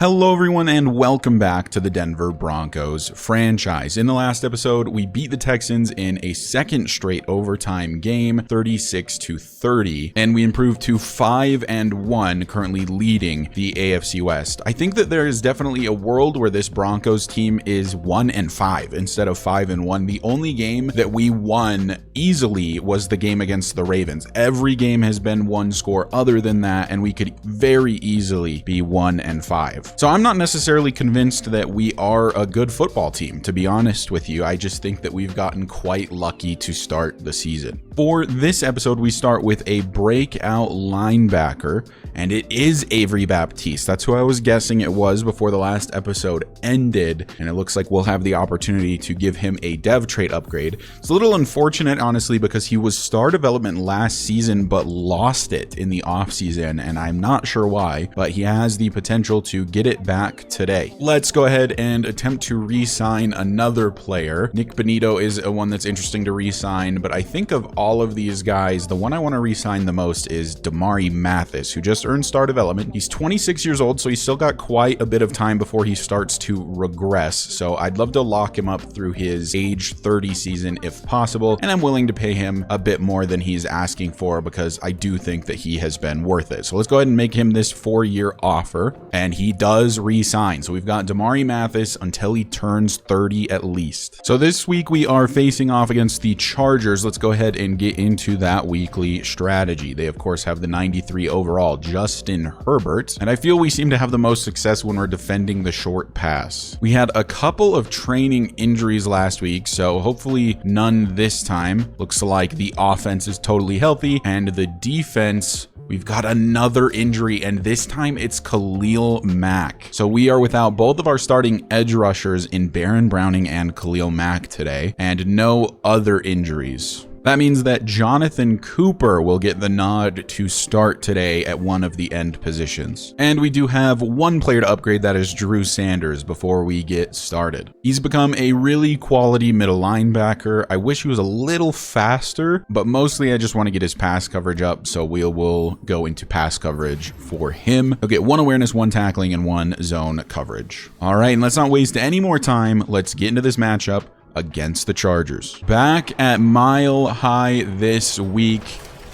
Hello everyone and welcome back to the Denver Broncos franchise. In the last episode, we beat the Texans in a second straight overtime game, 36-30, and we improved to 5-1, currently leading the AFC West. I think that there is definitely a world where this Broncos team is 1-5 instead of 5-1. The only game that we won easily was the game against the Ravens. Every game has been one score other than that, and we could very easily be 1-5. So I'm not necessarily convinced that we are a good football team, to be honest with you. I just think that we've gotten quite lucky to start the season. For this episode, we start with a breakout linebacker, and it is Avery Baptiste. That's who I was guessing it was before the last episode ended, and it looks like we'll have the opportunity to give him a dev trait upgrade. It's a little unfortunate, honestly, because he was star development last season, but lost it in the offseason, and I'm not sure why, but he has the potential to get it back today. Let's go ahead and attempt to re-sign another player. Nick Benito is a one that's interesting to re-sign, but I think of all of these guys, the one I want to re-sign the most is Damari Mathis, who just earned star development. He's 26 years old, so he's still got quite a bit of time before he starts to regress. So I'd love to lock him up through his age 30 season if possible, and I'm willing to pay him a bit more than he's asking for because I do think that he has been worth it. So let's go ahead and make him this 4-year offer, and he does re-sign. So we've got Damari Mathis until he turns 30 at least. So this week we are facing off against the Chargers. Let's go ahead and get into that weekly strategy. They of course have the 93 overall Justin Herbert, and I feel we seem to have the most success when we're defending the short pass. We had a couple of training injuries last week, so hopefully none this time. Looks like the offense is totally healthy, and the defense, we've got another injury, and this time it's Khalil Mack. So we are without both of our starting edge rushers in Baron Browning and Khalil Mack today, and no other injuries. That means that Jonathan Cooper will get the nod to start today at one of the end positions. And we do have one player to upgrade, that is Drew Sanders, before we get started. He's become a really quality middle linebacker. I wish he was a little faster, but mostly I just want to get his pass coverage up, so we will go into pass coverage for him. He'll get 1 awareness, 1 tackling, and 1 zone coverage. All right, and let's not waste any more time. Let's get into this matchup against the Chargers. Back at Mile High this week,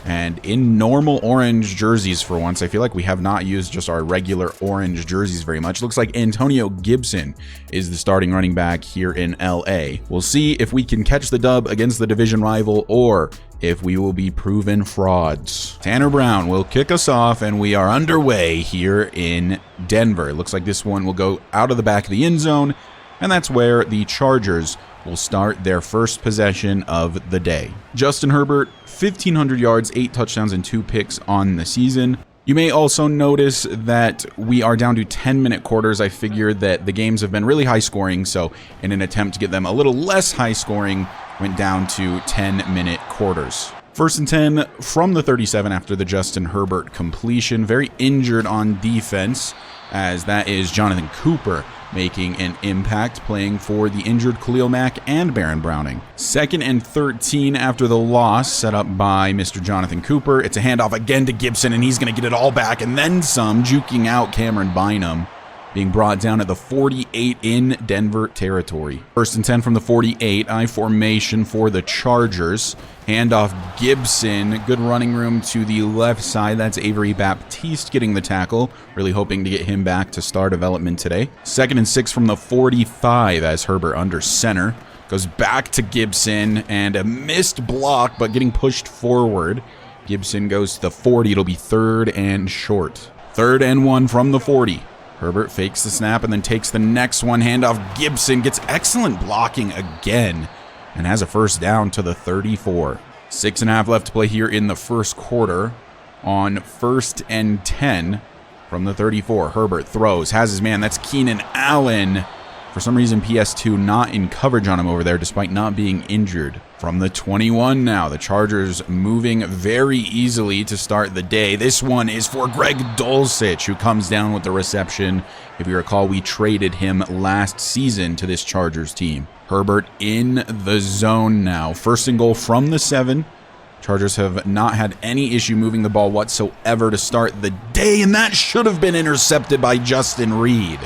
and in normal orange jerseys for once. I feel like we have not used just our regular orange jerseys very much. Looks like Antonio Gibson is the starting running back here in LA. We'll see if we can catch the dub against the division rival or if we will be proven frauds. Tanner Brown will kick us off, and we are underway here in Denver. It looks like this one will go out of the back of the end zone, and that's where the Chargers will start their first possession of the day. Justin Herbert, 1,500 yards, 8 touchdowns, and 2 picks on the season. You may also notice that we are down to 10-minute quarters. I figured that the games have been really high scoring, so in an attempt to get them a little less high scoring, went down to 10-minute quarters. First and 10 from the 37 after the Justin Herbert completion. Very injured on defense, as that is Jonathan Cooper making an impact, playing for the injured Khalil Mack and Baron Browning. Second and 13 after the loss, set up by Mr. Jonathan Cooper. It's a handoff again to Gibson, and he's going to get it all back and then some, juking out Cameron Bynum, being brought down at the 48 in Denver territory. First and 10 from the 48, I formation for the Chargers. Handoff Gibson, good running room to the left side. That's Avery Baptiste getting the tackle. Really hoping to get him back to star development today. Second and 6 from the 45 as Herbert under center. Goes back to Gibson, and a missed block, but getting pushed forward. Gibson goes to the 40. It'll be 3rd and short. 3rd and 1 from the 40. Herbert fakes the snap and then takes the next one. Handoff Gibson, gets excellent blocking again, and has a first down to the 34. 6.5 left to play here in the first quarter. On 1st and 10 from the 34. Herbert throws, has his man. That's Keenan Allen. For some reason, PS2 not in coverage on him over there, despite not being injured. From the 21 now, the Chargers moving very easily to start the day. This one is for Greg Dulcich, who comes down with the reception. If you recall, we traded him last season to this Chargers team. Herbert in the zone now. First and goal from the 7. Chargers have not had any issue moving the ball whatsoever to start the day, and that should have been intercepted by Justin Reed.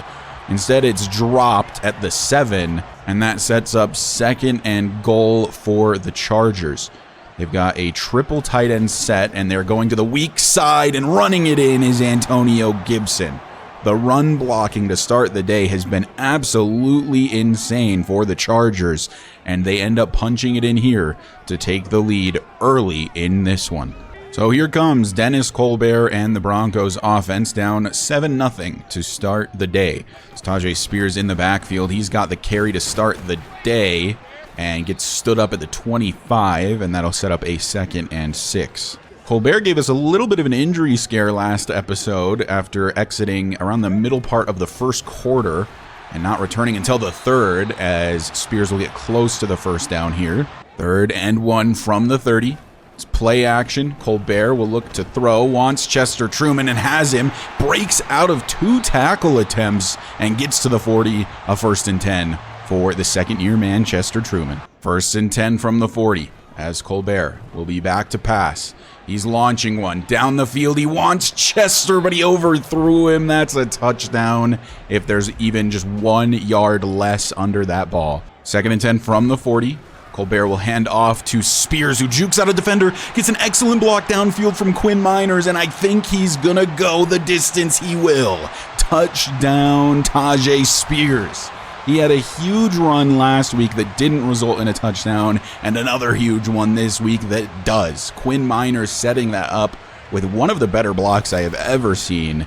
Instead, it's dropped at the 7, and that sets up 2nd and goal for the Chargers. They've got a triple tight end set, and they're going to the weak side, and running it in is Antonio Gibson. The run blocking to start the day has been absolutely insane for the Chargers, and they end up punching it in here to take the lead early in this one. So here comes Dennis Colbert and the Broncos offense down 7-0 to start the day. It's Tajay Spears in the backfield. He's got the carry to start the day and gets stood up at the 25, and that'll set up a 2nd and 6. Colbert gave us a little bit of an injury scare last episode after exiting around the middle part of the first quarter and not returning until the 3rd, as Spears will get close to the first down here. 3rd and 1 from the 30. It's play action. Colbert will look to throw, wants Chester Truman and has him, breaks out of 2 tackle attempts and gets to the 40, a 1st and 10 for the second-year man, Chester Truman. 1st and 10 from the 40, as Colbert will be back to pass. He's launching one down the field. He wants Chester, but he overthrew him. That's a touchdown if there's even just 1 yard less under that ball. 2nd and 10 from the 40. Colbert will hand off to Spears, who jukes out a defender, gets an excellent block downfield from Quinn Miners, and I think he's gonna go the distance. He will. Touchdown, Tajay Spears. He had a huge run last week that didn't result in a touchdown, and another huge one this week that does. Quinn Miners setting that up with one of the better blocks I have ever seen.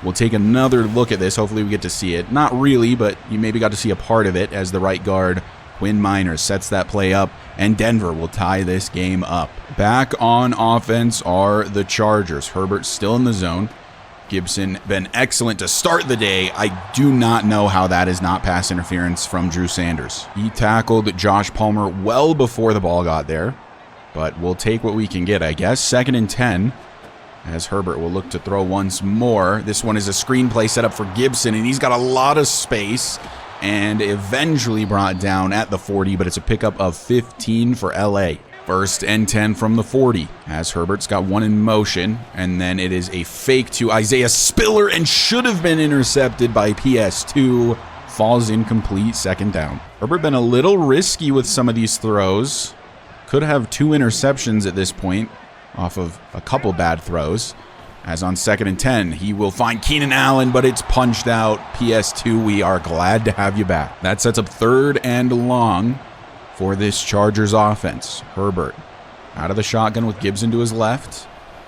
We'll take another look at this. Hopefully we get to see it. Not really, but you maybe got to see a part of it as the right guard, Quinn Miners, sets that play up, and Denver will tie this game up. Back on offense are the Chargers. Herbert still in the zone. Gibson been excellent to start the day. I do not know how that is not pass interference from Drew Sanders. He tackled Josh Palmer well before the ball got there, but we'll take what we can get, I guess. 2nd and 10, as Herbert will look to throw once more. This one is a screenplay set up for Gibson, and he's got a lot of space and eventually brought down at the 40, but it's a pickup of 15 for LA. 1st and 10 from the 40, as Herbert's got one in motion, and then it is a fake to Isaiah Spiller and should have been intercepted by PS2. Falls incomplete, 2nd down. Herbert been a little risky with some of these throws. Could have 2 interceptions at this point off of a couple bad throws. As on 2nd and 10, he will find Keenan Allen, but it's punched out. PS2, we are glad to have you back. That sets up 3rd and long for this Chargers offense. Herbert out of the shotgun with Gibson to his left.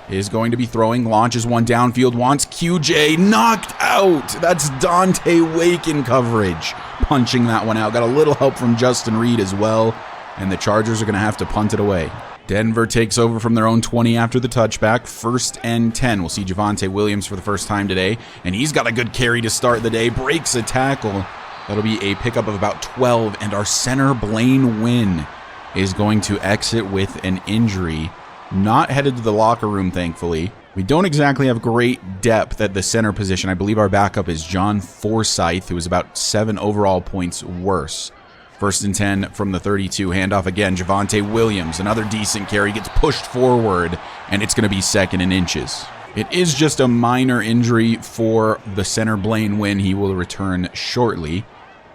Is going to be throwing, launches one downfield, wants QJ, knocked out. That's Dante Wake in coverage, punching that one out. Got a little help from Justin Reed as well, and the Chargers are going to have to punt it away. Denver takes over from their own 20 after the touchback. 1st and 10. We'll see Javonte Williams for the first time today, and he's got a good carry to start the day. Breaks a tackle. That'll be a pickup of about 12, and our center, Blaine Wynn, is going to exit with an injury. Not headed to the locker room, thankfully. We don't exactly have great depth at the center position. I believe our backup is John Forsyth, who is about 7 overall points worse. 1st and 10 from the 32. Handoff again. Javonte Williams, another decent carry, gets pushed forward, and it's going to be 2nd and inches. It is just a minor injury for the center, Blaine Wynn. He will return shortly.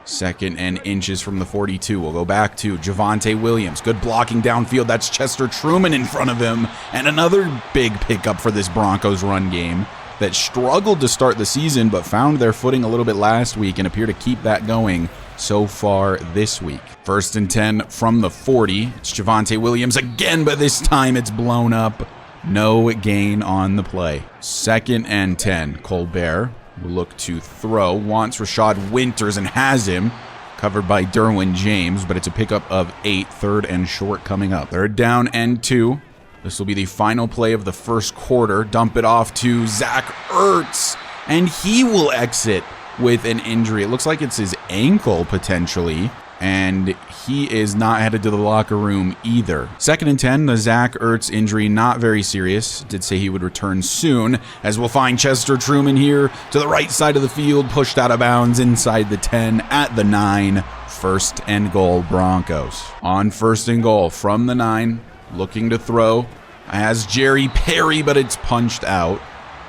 2nd and inches from the 42. We'll go back to Javonte Williams. Good blocking downfield. That's Chester Truman in front of him. And another big pickup for this Broncos run game that struggled to start the season but found their footing a little bit last week and appear to keep that going so far this week. 1st and 10 from the 40. It's Javonte Williams again, but this time it's blown up. No gain on the play. 2nd and 10. Colbert will look to throw. Wants Rashad Winters and has him. Covered by Derwin James, but it's a pickup of 8. 3rd and short coming up. 3rd down and 2. This will be the final play of the first quarter. Dump it off to Zach Ertz, and he will exit with an injury. It looks like it's his ankle potentially, and he is not headed to the locker room either. 2nd and 10, the Zach Ertz injury, not very serious. Did say he would return soon, as we'll find Chester Truman here to the right side of the field, pushed out of bounds inside the 10 at the 9. 1st and goal Broncos. On 1st and goal from the 9, looking to throw. Has Jerry Perry, but it's punched out.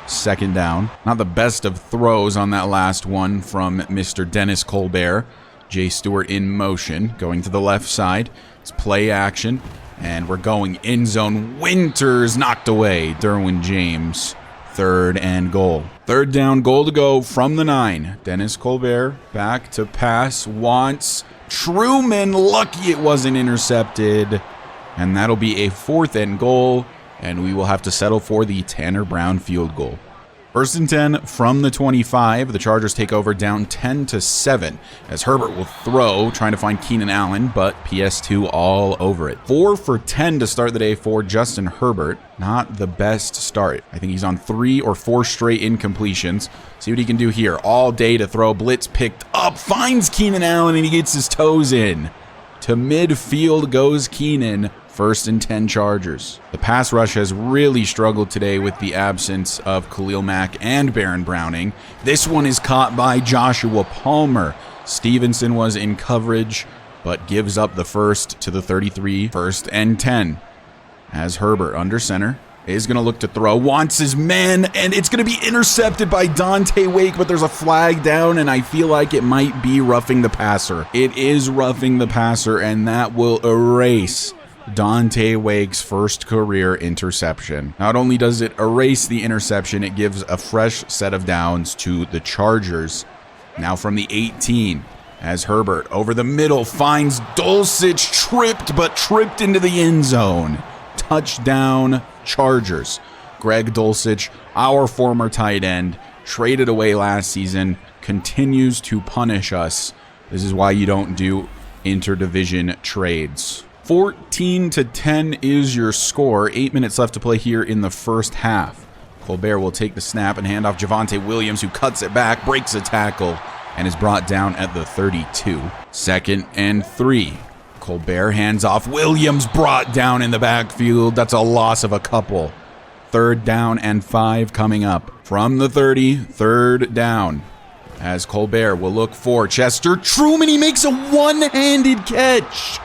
Second down. Not the best of throws on that last one from Mr. Dennis Colbert. Jay Stewart in motion, going to the left side. It's play action, and we're going end zone. Winters knocked away. Derwin James, 3rd and goal. 3rd down, goal to go from the 9. Dennis Colbert back to pass. Wants Truman. Lucky it wasn't intercepted. And that'll be a 4th and goal. And we will have to settle for the Tanner Brown field goal. 1st and 10 from the 25. The Chargers take over down 10-7 as Herbert will throw, trying to find Keenan Allen, but PS2 all over it. 4 for 10 to start the day for Justin Herbert. Not the best start. I think he's on 3 or 4 straight incompletions. See what he can do here. All day to throw. Blitz picked up. Finds Keenan Allen, and he gets his toes in. To midfield goes Keenan. 1st and 10 Chargers. The pass rush has really struggled today with the absence of Khalil Mack and Baron Browning. This one is caught by Joshua Palmer. Stevenson was in coverage, but gives up the first to the 33. 1st and 10. As Herbert under center is going to look to throw. Wants his man, and it's going to be intercepted by Dante Wake, but there's a flag down, and I feel like it might be roughing the passer. It is roughing the passer, and that will erase Dante Wake's first career interception. Not only does it erase the interception, it gives a fresh set of downs to the Chargers. Now from the 18, as Herbert over the middle finds Dulcich, tripped into the end zone. Touchdown Chargers. Greg Dulcich, our former tight end, traded away last season, continues to punish us. This is why you don't do interdivision trades. 14-10 is your score. 8 minutes left to play here in the first half. Colbert will take the snap and hand off Javonte Williams, who cuts it back, breaks a tackle, and is brought down at the 32. 2nd and 3. Colbert hands off. Williams brought down in the backfield. That's a loss of a couple. 3rd down and 5 coming up. From the 30, 3rd down. As Colbert will look for Chester Truman. He makes a one-handed catch.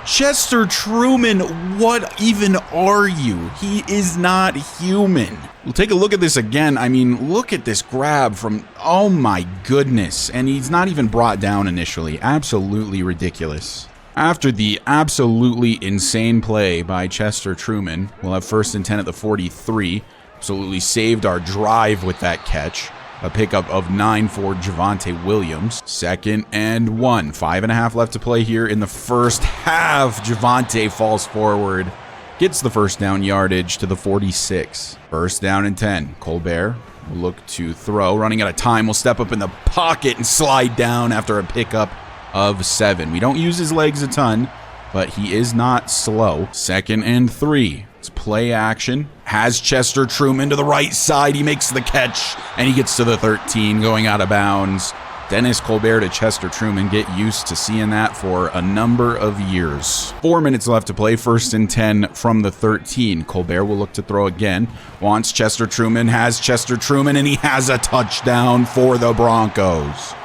Chester Truman, what even are you? He is not human. We'll take a look at this again. I mean, look at this grab from, oh my goodness. And he's not even brought down initially. Absolutely ridiculous. After the absolutely insane play by Chester Truman, we'll have 1st and 10 at the 43. Absolutely saved our drive with that catch. A pickup of 9 for Javonte Williams. 2nd and 1. 5.5 left to play here in the first half. Javonte falls forward. Gets the first down yardage to the 46. 1st down and 10. Colbert will look to throw. Running out of time, will step up in the pocket and slide down after a pickup of 7. We don't use his legs a ton, but he is not slow. 2nd and 3. It's play action. Has Chester Truman to the right side. He makes the catch, and he gets to the 13, going out of bounds. Dennis Colbert to Chester Truman. Get used to seeing that for a number of years. 4 minutes left to play. 1st and 10 from the 13. Colbert will look to throw again. Wants Chester Truman. Has Chester Truman, and he has a touchdown for the Broncos.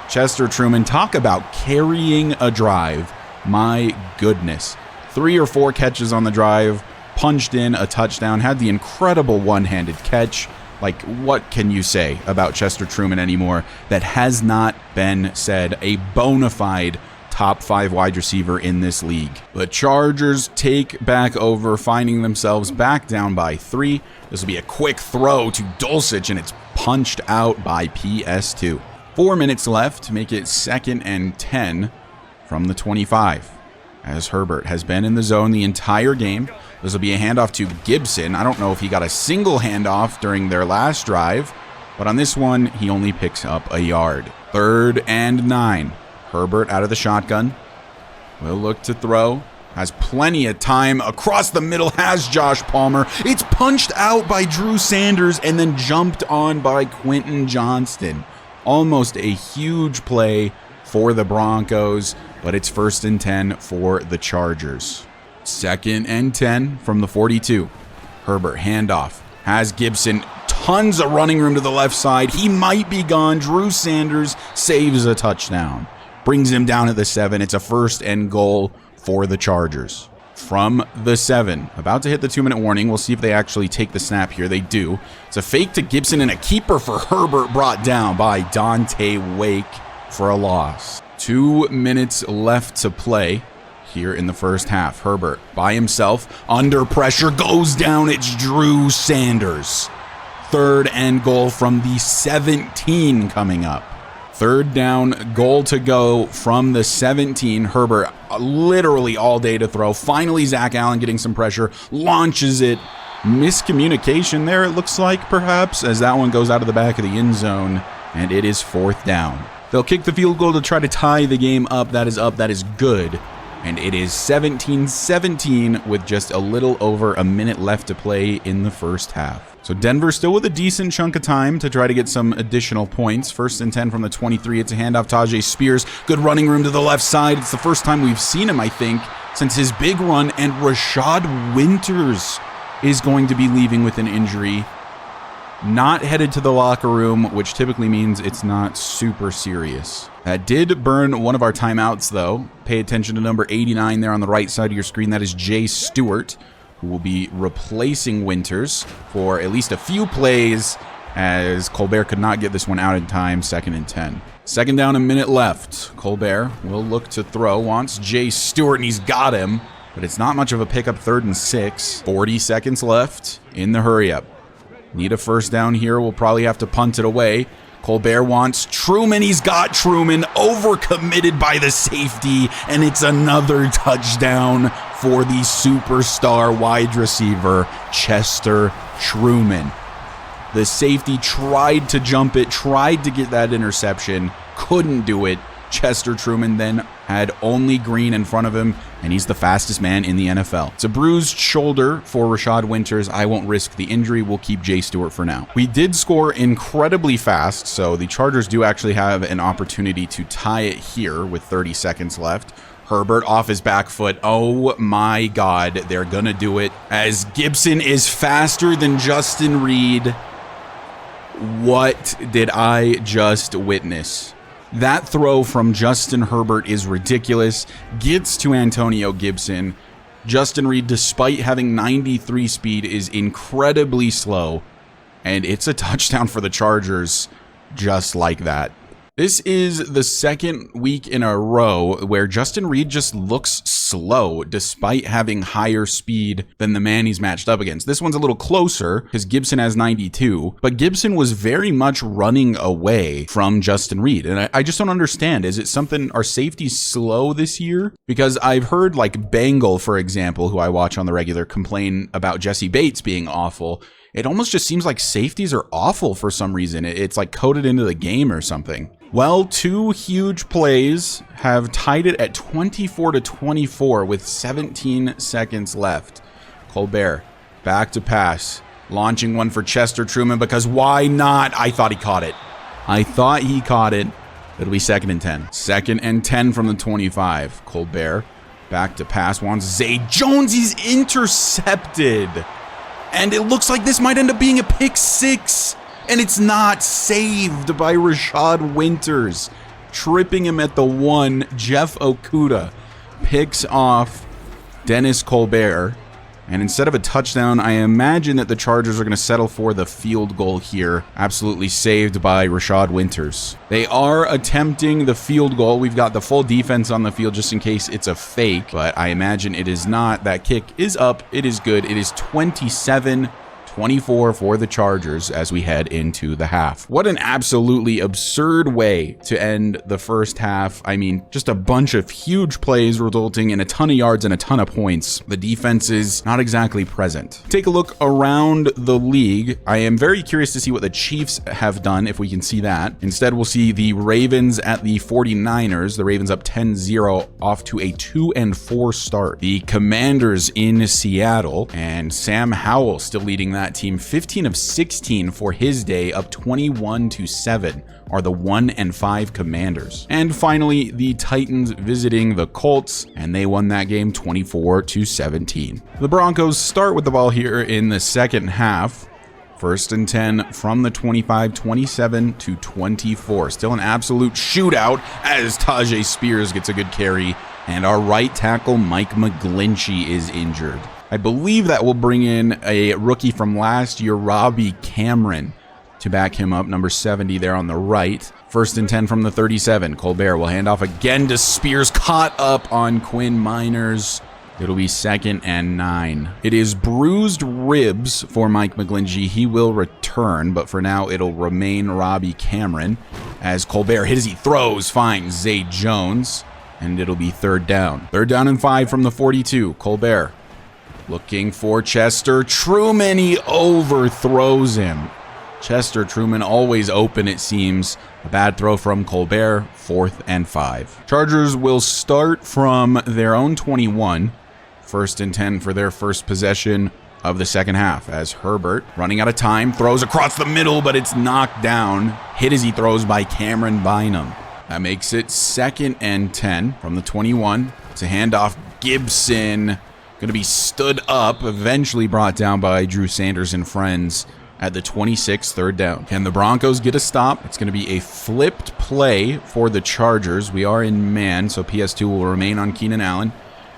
Chester Truman, talk about carrying a drive. My goodness. 3 or 4 catches on the drive. Punched in a touchdown, had the incredible one-handed catch. Like, what can you say about Chester Truman anymore that has not been said? A bona fide top 5 wide receiver in this league. The Chargers take back over, finding themselves back down by 3. This will be a quick throw to Dulcich, and it's punched out by PS2. 4 minutes left to make it 2nd and 10 from the 25. As Herbert has been in the zone the entire game. This will be a handoff to Gibson. I don't know if he got a single handoff during their last drive, but on this one, he only picks up a yard. 3rd and 9. Herbert out of the shotgun. Will look to throw. Has plenty of time. Across the middle has Josh Palmer. It's punched out by Drew Sanders and then jumped on by Quentin Johnston. Almost a huge play for the Broncos, but it's 1st and 10 for the Chargers. 2nd and 10 from the 42. Herbert handoff. Has Gibson. Tons of running room to the left side. He might be gone. Drew Sanders saves a touchdown. Brings him down at the 7. It's a 1st and goal for the Chargers. from the 7. About to hit the 2-minute warning. We'll see if they actually take the snap here. They do. It's a fake to Gibson and a keeper for Herbert, brought down by Dante Wake for a loss. 2 minutes left to play here in the first half. Herbert by himself, under pressure, goes down. It's Drew Sanders. 3rd and goal from the 17 coming up. 3rd down, goal to go from the 17. Herbert literally all day to throw. Finally, Zach Allen getting some pressure, launches it. Miscommunication there, it looks like, perhaps, as that one goes out of the back of the end zone, and it is 4th down. They'll kick the field goal to try to tie the game up. That is good. And it is 17-17 with just a little over a minute left to play in the first half. So Denver still with a decent chunk of time to try to get some additional points. 1st and 10 from the 23. It's a handoff. Tajay Spears. Good running room to the left side. It's the first time we've seen him, I think, since his big run. And Rashad Winters is going to be leaving with an injury. Not headed to the locker room, which typically means it's not super serious. That did burn one of our timeouts, though. Pay attention to number 89 there on the right side of your screen. That is Jay Stewart, who will be replacing Winters for at least a few plays, as Colbert could not get this one out in time. 2nd and 10. 2nd down, a minute left. Colbert will look to throw, wants Jay Stewart, and he's got him, but it's not much of a pickup. 3rd and 6. 40 seconds left in the hurry-up. Need a 1st down here. We'll probably have to punt it away. Colbert wants Truman. He's got Truman, overcommitted by the safety, and it's another touchdown for the superstar wide receiver, Chester Truman. The safety tried to jump it, tried to get that interception, couldn't do it. Chester Truman then had only Green in front of him, and he's the fastest man in the NFL. It's a bruised shoulder for Rashad Winters. I won't risk the injury. We'll keep Jay Stewart for now. We did score incredibly fast, so the Chargers do actually have an opportunity to tie it here with 30 seconds left. Herbert off his back foot. Oh my God, they're gonna do it, as Gibson is faster than Justin Reed. What did I just witness? That throw from Justin Herbert is ridiculous. Gets to Antonio Gibson. Justin Reed, despite having 93 speed, is incredibly slow. And it's a touchdown for the Chargers just like that. This is the 2nd week in a row where Justin Reed just looks slow despite having higher speed than the man he's matched up against. This one's a little closer because Gibson has 92, but Gibson was very much running away from Justin Reed. And I just don't understand. Is it something, are safeties slow this year? Because I've heard like Bengal, for example, who I watch on the regular, complain about Jesse Bates being awful. It almost just seems like safeties are awful for some reason. It's like coded into the game or something. Well, 2 huge plays have tied it at 24-24 with 17 seconds left. Colbert back to pass, launching one for Chester Truman, because why not? I thought he caught it. It'll be 2nd and 10. 2nd and 10 from the 25. Colbert back to pass, wants Zay Jones. He's intercepted. And it looks like this might end up being a pick 6. And it's not, saved by Rashad Winters. Tripping him at the 1, Jeff Okudah picks off Dennis Colbert. And instead of a touchdown, I imagine that the Chargers are going to settle for the field goal here. Absolutely saved by Rashad Winters. They are attempting the field goal. We've got the full defense on the field just in case it's a fake, but I imagine it is not. That kick is up. It is good. It is 27-24 for the Chargers as we head into the half. What an absolutely absurd way to end the first half. I mean, just a bunch of huge plays resulting in a ton of yards and a ton of points. The defense is not exactly present. Take a look around the league. I am very curious to see what the Chiefs have done, if we can see that. Instead, we'll see the Ravens at the 49ers. The Ravens up 10-0 off to a 2-4 start. The Commanders in Seattle, and Sam Howell still leading that team. 15 of 16 for his day, up 21-7 are the 1-5 Commanders. And finally, the Titans visiting the Colts, and they won that game 24-17. The Broncos start with the ball here in the second half. 1st and 10 from the 25, 27-24. Still an absolute shootout as Tajay Spears gets a good carry And our right tackle, Mike McGlinchey, is injured. I believe that will bring in a rookie from last year, Robbie Cameron, to back him up, number 70 there on the right. 1st and 10 from the 37. Colbert will hand off again to Spears, caught up on Quinn Miners. It'll be 2nd and 9. It is bruised ribs for Mike McGlinchey. He will return, but for now it'll remain Robbie Cameron as Colbert hit as he throws, finds Zay Jones, and it'll be 3rd down. 3rd down and 5 from the 42. Colbert looking for Chester Truman. He overthrows him. Chester Truman always open, it seems. A bad throw from Colbert. 4th and 5. Chargers will start from their own 21. 1st and 10 for their first possession of the second half as Herbert, running out of time, throws across the middle, but it's knocked down. Hit as he throws by Cameron Bynum. That makes it 2nd and 10 from the 21. It's a handoff. Gibson going to be stood up, eventually brought down by Drew Sanders and friends at the 26, 3rd down. Can the Broncos get a stop? It's going to be a flipped play for the Chargers. We are in man, so PS2 will remain on Keenan Allen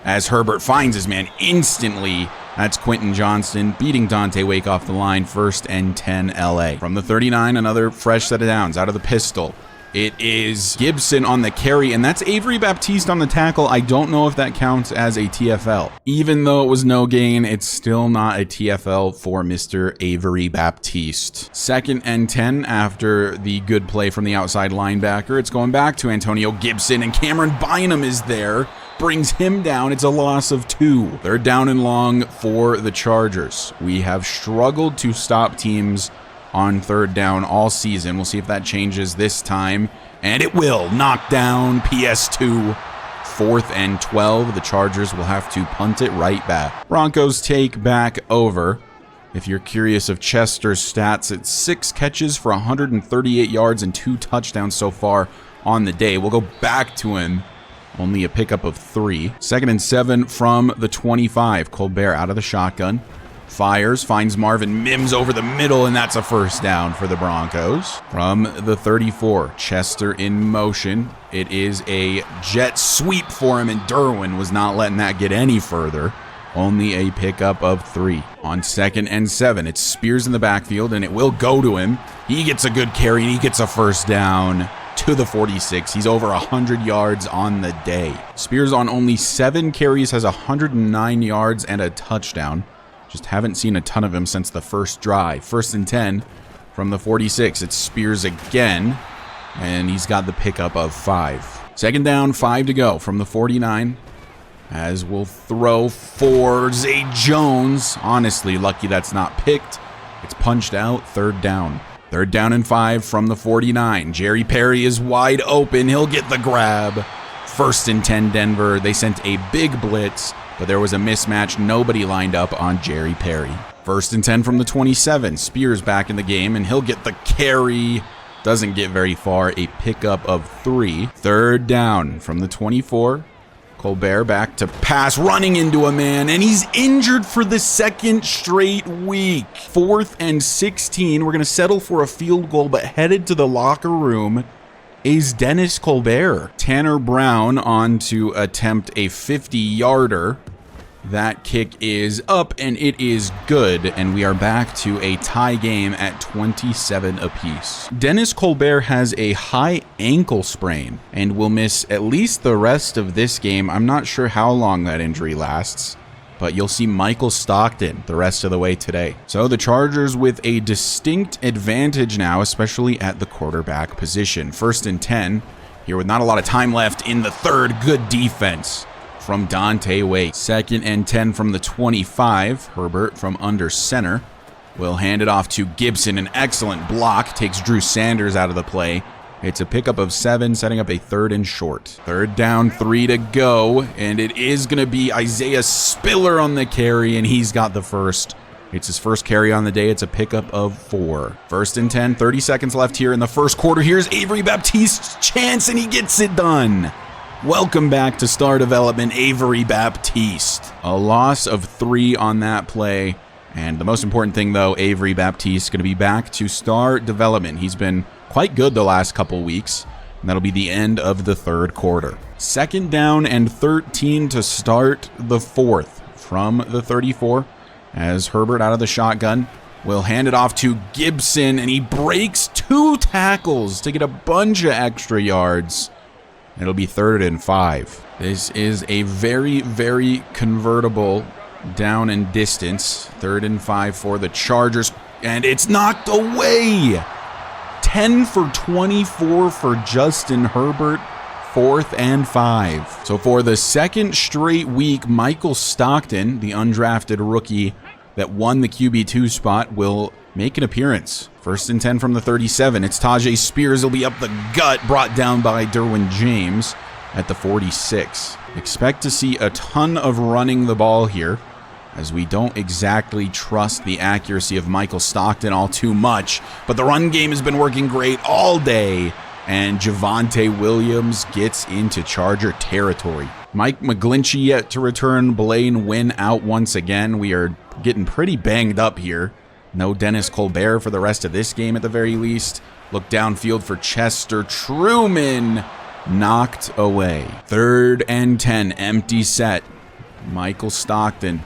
as Herbert finds his man instantly. That's Quentin Johnston beating Dante Wake off the line. 1st and 10 LA. From the 39, another fresh set of downs out of the pistol. It is Gibson on the carry, and that's Avery Baptiste on the tackle. I don't know if that counts as a TFL. Even though it was no gain, it's still not a TFL for Mr. Avery Baptiste. 2nd and 10 after the good play from the outside linebacker. It's going back to Antonio Gibson, and Cameron Bynum is there. Brings him down. It's a loss of 2. 3rd down and long for the Chargers. We have struggled to stop teams on 3rd down all season. We'll see if that changes this time. And it will. Knock down PS2. 4th and 12. The Chargers will have to punt it right back. Broncos take back over. If you're curious of Chester's stats, it's 6 catches for 138 yards and 2 touchdowns so far on the day. We'll go back to him. Only a pickup of 3. 2nd and 7 from the 25. Colbert out of the shotgun. Fires, finds Marvin Mims over the middle, and that's a 1st down for the Broncos. From the 34, Chester in motion. It is a jet sweep for him, and Derwin was not letting that get any further. Only a pickup of 3. On 2nd and 7, it's Spears in the backfield, and it will go to him. He gets a good carry, and he gets a 1st down to the 46. He's over 100 yards on the day. Spears on only 7 carries has 109 yards and a touchdown. Just haven't seen a ton of him since the first drive. 1st and 10 from the 46. It's Spears again, and he's got the pickup of 5. 2nd down, 5 to go from the 49. As we'll throw for Zay Jones. Honestly, lucky that's not picked. It's punched out. 3rd down. 3rd down and 5 from the 49. Jerry Perry is wide open. He'll get the grab. 1st and 10 Denver. They sent a big blitz, but there was a mismatch. Nobody lined up on Jerry Perry. 1st and 10 from the 27. Spears back in the game, and he'll get the carry. Doesn't get very far. A pickup of 3. 3rd down from the 24. Colbert back to pass, running into a man, and he's injured for the 2nd straight week. 4th and 16. We're going to settle for a field goal, but headed to the locker room is Dennis Colbert. Tanner Brown on to attempt a 50-yarder. That kick is up, and it is good, and we are back to a tie game at 27 apiece. Dennis Colbert has a high ankle sprain and will miss at least the rest of this game. I'm not sure how long that injury lasts, but you'll see Michael Stockton the rest of the way today. So the Chargers with a distinct advantage now, especially at the quarterback position. 1st and 10 here with not a lot of time left in the 3rd. Good defense from Dante Wake. 2nd and 10 from the 25. Herbert from under center will hand it off to Gibson. An excellent block. Takes Drew Sanders out of the play. It's a pickup of 7, setting up a 3rd and short. 3rd down, 3 to go. And it is going to be Isaiah Spiller on the carry, and he's got the 1st. It's his 1st carry on the day. It's a pickup of 4. 1st and 10, 30 seconds left here in the 1st quarter. Here's Avery Baptiste's chance, and he gets it done. Welcome back to Star Development, Avery Baptiste. A loss of 3 on that play. And the most important thing, though, Avery Baptiste is going to be back to Star Development. He's been quite good the last couple weeks. And that'll be the end of the third quarter. 2nd down and 13 to start the fourth from the 34. As Herbert out of the shotgun will hand it off to Gibson, and he breaks 2 tackles to get a bunch of extra yards. It'll be 3rd and 5. This is a very, very convertible down and distance. 3rd and 5 for the Chargers, and it's knocked away. 10 for 24 for Justin Herbert. 4th and 5. So for the 2nd straight week, Michael Stockton, the undrafted rookie that won the QB2 spot, will make an appearance. 1st and 10 from the 37. It's Tajay Spears. He'll be up the gut, brought down by Derwin James at the 46. Expect to see a ton of running the ball here, as we don't exactly trust the accuracy of Michael Stockton all too much. But the run game has been working great all day, and Javonte Williams gets into Charger territory. Mike McGlinchey yet to return. Blaine Wynn out once again. We are getting pretty banged up here. No Dennis Colbert for the rest of this game at the very least. Look downfield for Chester Truman. Knocked away. 3rd and 10, empty set. Michael Stockton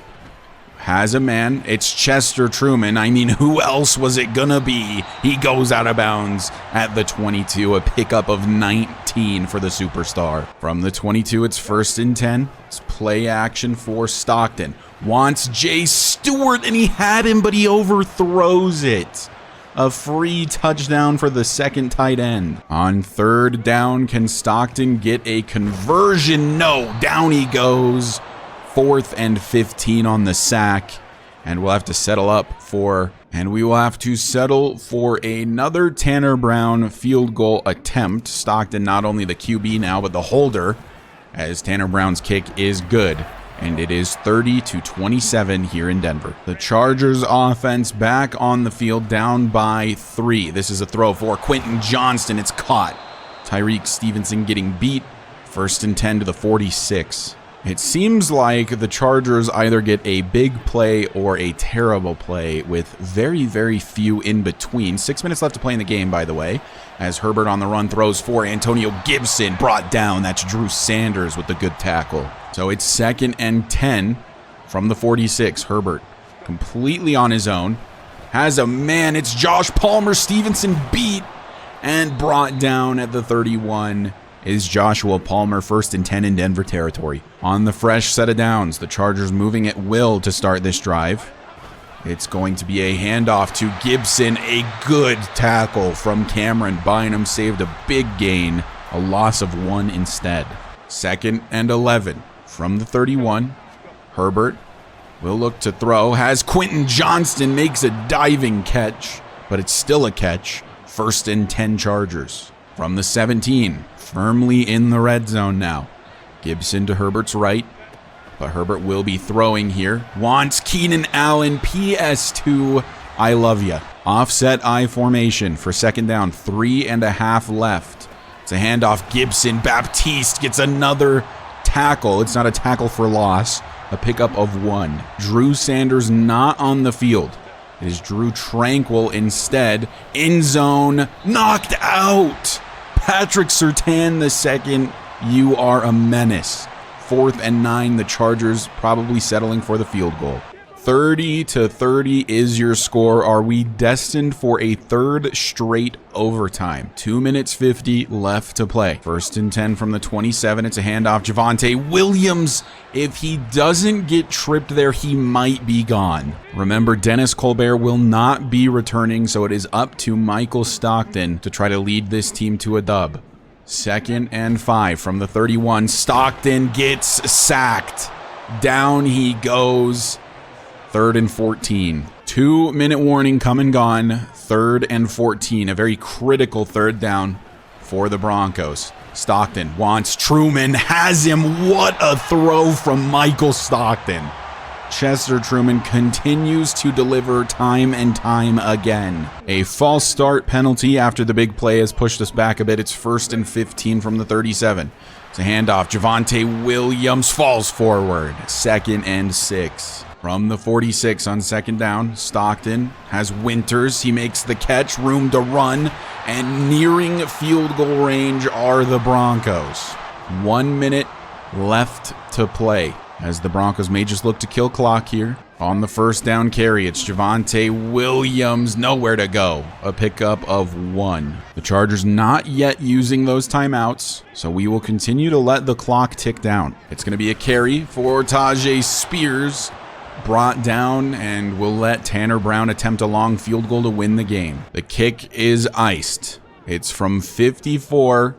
has a man. It's Chester Truman. I mean, who else was it gonna be? He goes out of bounds at the 22, a pickup of 19 for the superstar. From the 22, it's 1st and 10. It's play action for Stockton. Wants Jay Stewart, and he had him, but he overthrows it. A free touchdown for the 2nd tight end. On 3rd down, can Stockton get a conversion? No, down he goes. 4th and 15 on the sack, and we will have to settle for another Tanner Brown field goal attempt. Stockton not only the QB now, but the holder, as Tanner Brown's kick is good, and it is 30-27 here in Denver. The Chargers offense back on the field, down by 3. This is a throw for Quentin Johnston. It's caught. Tyreek Stevenson getting beat. 1st and 10 to the 46. It seems like the Chargers either get a big play or a terrible play with very, very few in between. 6 minutes left to play in the game, by the way, as Herbert on the run throws for Antonio Gibson, brought down. That's Drew Sanders with the good tackle. So it's 2nd and 10 from the 46. Herbert completely on his own. Has a man. It's Josh Palmer. Stevenson beat and brought down at the 31. Is Joshua Palmer. 1st and 10 in Denver territory. On the fresh set of downs, the Chargers moving at will to start this drive. It's going to be a handoff to Gibson. A good tackle from Cameron Bynum saved a big gain. A loss of 1 instead. 2nd and 11 from the 31. Herbert will look to throw. Has Quentin Johnston, makes a diving catch, but it's still a catch. 1st and 10 Chargers. From the 17, firmly in the red zone now. Gibson to Herbert's right, but Herbert will be throwing here. Wants Keenan Allen, PS2, I love ya. Offset I formation for 2nd down, 3.5 left. It's a handoff. Gibson. Baptiste gets another tackle. It's not a tackle for loss, a pickup of 1. Drew Sanders not on the field. It is Drew Tranquil instead. End zone, knocked out. Patrick Surtain II, you are a menace. 4th and 9, the Chargers probably settling for the field goal. 30-30 is your score. Are we destined for a 3rd straight overtime? 2 minutes 50 left to play. 1st and 10 from the 27. It's a handoff. Javonte Williams. If he doesn't get tripped there, he might be gone. Remember, Dennis Colbert will not be returning, so it is up to Michael Stockton to try to lead this team to a dub. 2nd and 5 from the 31. Stockton gets sacked. Down he goes. 3rd and 14. 2-minute warning come and gone. 3rd and 14. A very critical 3rd down for the Broncos. Stockton wants Truman. Has him. What a throw from Michael Stockton. Chester Truman continues to deliver time and time again. A false start penalty after the big play has pushed us back a bit. It's 1st and 15 from the 37. It's a handoff. Javonte Williams falls forward. 2nd and 6. From the 46 on second down, Stockton has Winters. He makes the catch, room to run, and nearing field goal range are the Broncos. 1 minute left to play, as the Broncos may just look to kill clock here. On the first down carry, it's Javonte Williams, nowhere to go. A pickup of 1. The Chargers not yet using those timeouts, so we will continue to let the clock tick down. It's going to be a carry for Tajay Spears, brought down, and we'll let Tanner Brown attempt a long field goal to win the game. The kick is iced. It's from 54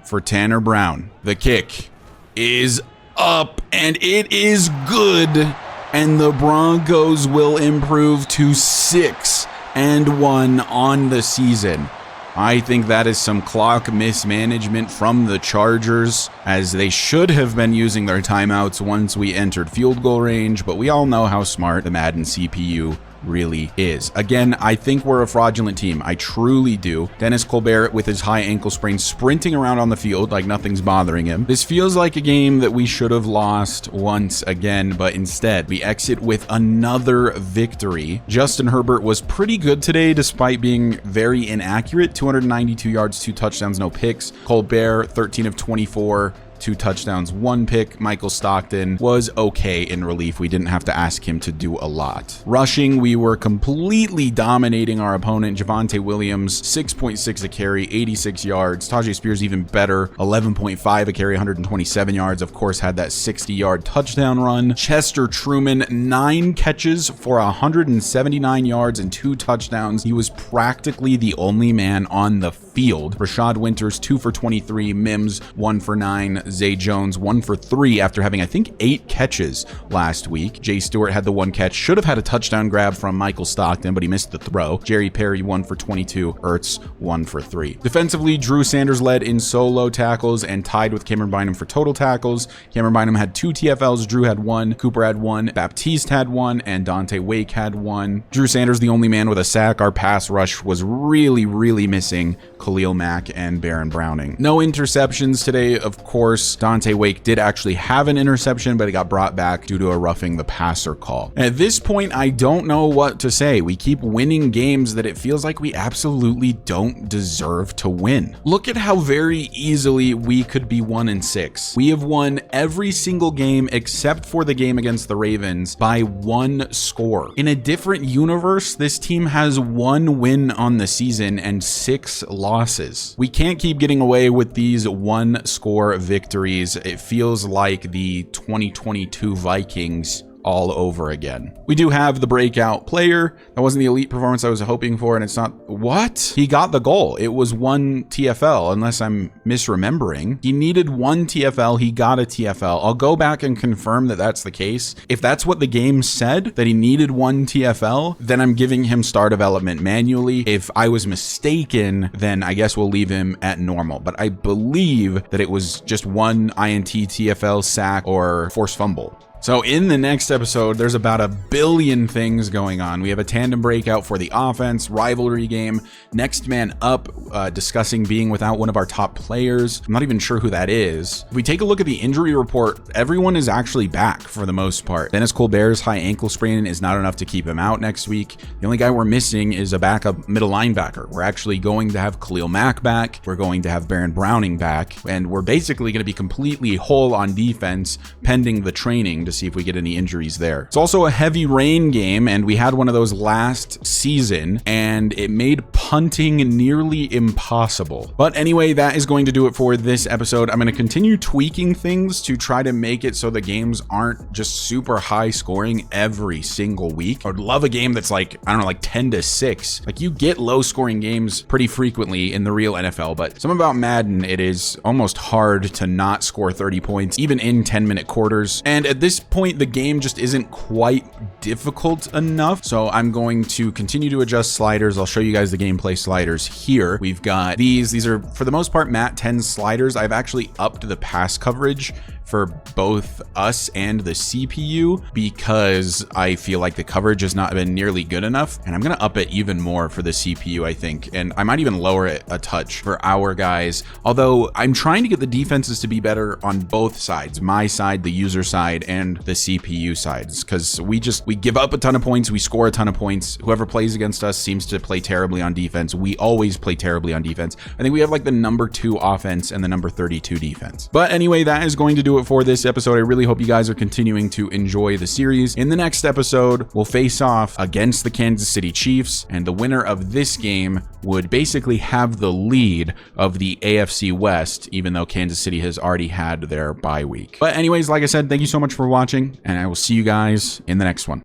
for Tanner Brown. The kick is up, and it is good. And the Broncos will improve to 6-1 on the season. I think that is some clock mismanagement from the Chargers, as they should have been using their timeouts once we entered field goal range, but we all know how smart the Madden CPU really is. Again, I think we're a fraudulent team. I truly do. Dennis Colbert with his high ankle sprain sprinting around on the field like nothing's bothering him. This feels like a game that we should have lost once again, but instead we exit with another victory. Justin Herbert was pretty good today despite being very inaccurate. 292 yards, 2 touchdowns, no picks. Colbert, 13 of 24. 2 touchdowns, 1 pick. Michael Stockton was okay in relief. We didn't have to ask him to do a lot. Rushing, we were completely dominating our opponent. Javonte Williams, 6.6 a carry, 86 yards. Tajay Spears even better, 11.5 a carry, 127 yards. Of course, had that 60-yard touchdown run. Chester Truman, 9 catches for 179 yards and 2 touchdowns. He was practically the only man on the field. Rashad Winters, 2 for 23. Mims, 1 for 9. Zay Jones, 1 for 3 after having, I think, 8 catches last week. Jay Stewart had the 1 catch. Should have had a touchdown grab from Michael Stockton, but he missed the throw. Jerry Perry, 1 for 22. Ertz, 1 for 3. Defensively, Drew Sanders led in solo tackles and tied with Cameron Bynum for total tackles. Cameron Bynum had 2 TFLs. Drew had 1. Cooper had 1. Baptiste had 1. And Dante Wake had 1. Drew Sanders, the only man with a sack. Our pass rush was really, really missing Khalil Mack and Baron Browning. No interceptions today, of course. Dante Wake did actually have an interception, but it got brought back due to a roughing the passer call. At this point, I don't know what to say. We keep winning games that it feels like we absolutely don't deserve to win. Look at how very easily we could be 1-6. We have won every single game except for the game against the Ravens by 1 score. In a different universe, this team has 1 win on the season and 6 losses. We can't keep getting away with these 1-score victories. It feels like the 2022 Vikings all over again. We do have the breakout player. That wasn't the elite performance I was hoping for, and it's not. What? He got the goal. It was 1 TFL, unless I'm misremembering. He needed 1 TFL. He got a TFL. I'll go back and confirm that that's the case. If that's what the game said, that he needed 1 TFL, then I'm giving him star development manually. If I was mistaken, then I guess we'll leave him at normal. But I believe that it was just 1 INT, TFL, sack, or forced fumble. So in the next episode, there's about 1 billion things going on. We have a tandem breakout for the offense, rivalry game, next man up, discussing being without one of our top players. I'm not even sure who that is. If we take a look at the injury report, everyone is actually back for the most part. Dennis Colbert's high ankle sprain is not enough to keep him out next week. The only guy we're missing is a backup middle linebacker. We're actually going to have Khalil Mack back. We're going to have Baron Browning back, and we're basically going to be completely whole on defense pending the training to see if we get any injuries there. It's also a heavy rain game, and we had one of those last season, and it made punting nearly impossible. But anyway, that is going to do it for this episode. I'm going to continue tweaking things to try to make it so the games aren't just super high scoring every single week. I would love a game that's like, I don't know, like 10-6. Like, you get low scoring games pretty frequently in the real NFL, but something about Madden, it is almost hard to not score 30 points, even in 10-minute quarters. And at this point, the game just isn't quite difficult enough. So I'm going to continue to adjust sliders. I'll show you guys the gameplay sliders here. We've got these are for the most part MAT 10 sliders. I've actually upped the pass coverage for both us and the CPU because I feel like the coverage has not been nearly good enough. And I'm going to up it even more for the CPU, I think. And I might even lower it a touch for our guys. Although I'm trying to get the defenses to be better on both sides, my side, the user side, and the CPU sides, because we give up a ton of points, we score a ton of points. Whoever plays against us seems to play terribly on defense. We always play terribly on defense. I think we have like the number 2 offense and the number 32 defense. But anyway, that is going to do it for this episode. I really hope you guys are continuing to enjoy the series. In the next episode, we'll face off against the Kansas City Chiefs, and the winner of this game would basically have the lead of the AFC West, even though Kansas City has already had their bye week. But anyways, like I said, thank you so much for watching, and I will see you guys in the next one.